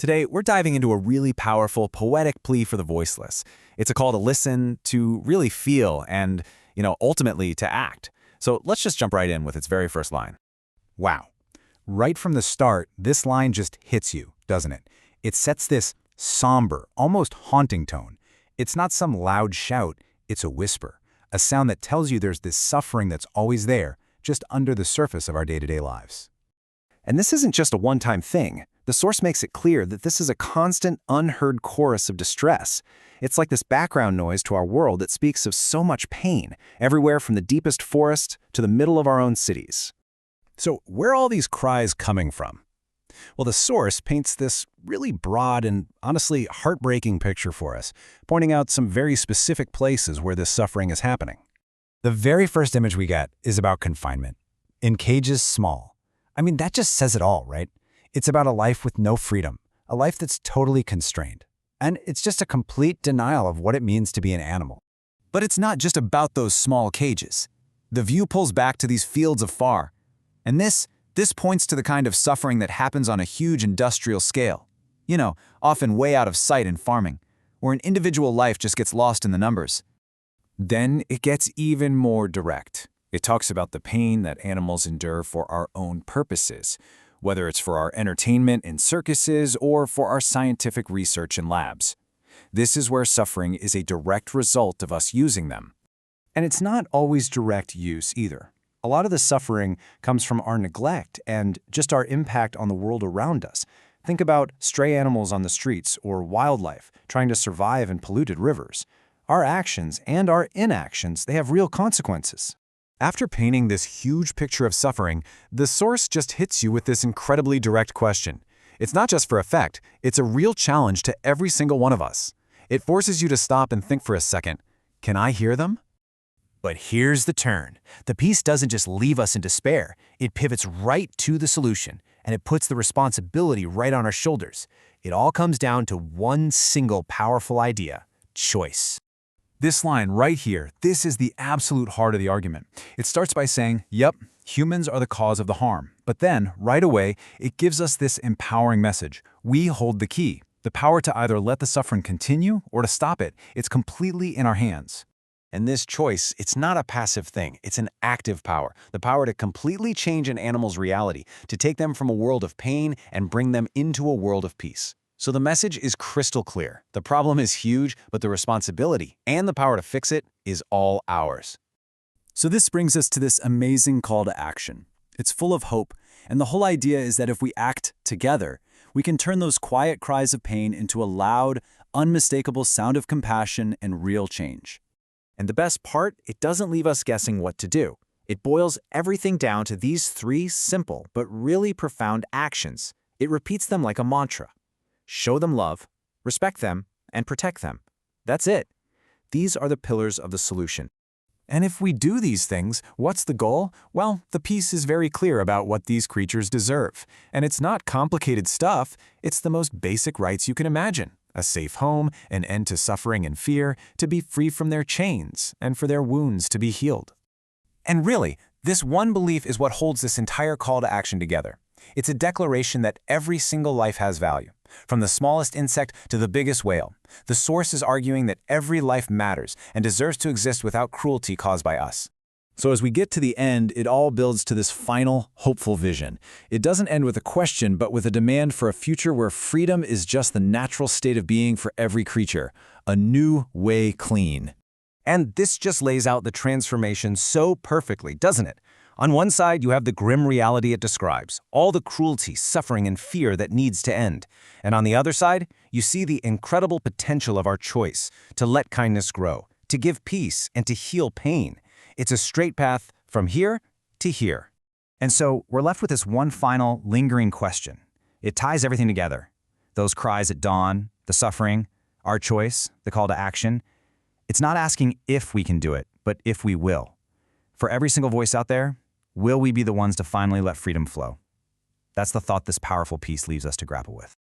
Today, we're diving into a really powerful, poetic plea for the voiceless. It's a call to listen, to really feel, and, ultimately to act. So let's just jump right in with its very first line. Wow. Right from the start, this line just hits you, doesn't it? It sets this somber, almost haunting tone. It's not some loud shout, it's a whisper, a sound that tells you there's this suffering that's always there, just under the surface of our day-to-day lives. And this isn't just a one-time thing. The source makes it clear that this is a constant, unheard chorus of distress. It's like this background noise to our world that speaks of so much pain, everywhere from the deepest forest to the middle of our own cities. So where are all these cries coming from? Well, the source paints this really broad and honestly heartbreaking picture for us, pointing out some very specific places where this suffering is happening. The very first image we get is about confinement. In cages small. I mean, that just says it all, right? It's about a life with no freedom, a life that's totally constrained. And it's just a complete denial of what it means to be an animal. But it's not just about those small cages. The view pulls back to these fields afar. And this points to the kind of suffering that happens on a huge industrial scale. Often way out of sight in farming, where an individual life just gets lost in the numbers. Then it gets even more direct. It talks about the pain that animals endure for our own purposes, whether it's for our entertainment in circuses or for our scientific research in labs. This is where suffering is a direct result of us using them. And it's not always direct use either. A lot of the suffering comes from our neglect and just our impact on the world around us. Think about stray animals on the streets or wildlife trying to survive in polluted rivers. Our actions and our inactions, they have real consequences. After painting this huge picture of suffering, the source just hits you with this incredibly direct question. It's not just for effect, it's a real challenge to every single one of us. It forces you to stop and think for a second. Can I hear them? But here's the turn. The piece doesn't just leave us in despair. It pivots right to the solution, and it puts the responsibility right on our shoulders. It all comes down to one single powerful idea: choice. This line right here, this is the absolute heart of the argument. It starts by saying, yep, humans are the cause of the harm. But then, right away, it gives us this empowering message. We hold the key, the power to either let the suffering continue or to stop it. It's completely in our hands. And this choice, it's not a passive thing. It's an active power, the power to completely change an animal's reality, to take them from a world of pain and bring them into a world of peace. So the message is crystal clear. The problem is huge, but the responsibility and the power to fix it is all ours. So this brings us to this amazing call to action. It's full of hope, and the whole idea is that if we act together, we can turn those quiet cries of pain into a loud, unmistakable sound of compassion and real change. And the best part, it doesn't leave us guessing what to do. It boils everything down to these three simple but really profound actions. It repeats them like a mantra. Show them love, respect them, and protect them. That's it. These are the pillars of the solution. And if we do these things, what's the goal? Well, the piece is very clear about what these creatures deserve. And it's not complicated stuff, it's the most basic rights you can imagine. A safe home, an end to suffering and fear, to be free from their chains, and for their wounds to be healed. And really, this one belief is what holds this entire call to action together. It's a declaration that every single life has value. From the smallest insect to the biggest whale, the source is arguing that every life matters and deserves to exist without cruelty caused by us. So as we get to the end, it all builds to this final, hopeful vision. It doesn't end with a question, but with a demand for a future where freedom is just the natural state of being for every creature. A new way clean. And this just lays out the transformation so perfectly, doesn't it? On one side, you have the grim reality it describes, all the cruelty, suffering, and fear that needs to end. And on the other side, you see the incredible potential of our choice to let kindness grow, to give peace, and to heal pain. It's a straight path from here to here. And so we're left with this one final, lingering question. It ties everything together. Those cries at dawn, the suffering, our choice, the call to action. It's not asking if we can do it, but if we will. For every single voice out there, will we be the ones to finally let freedom flow? That's the thought this powerful piece leaves us to grapple with.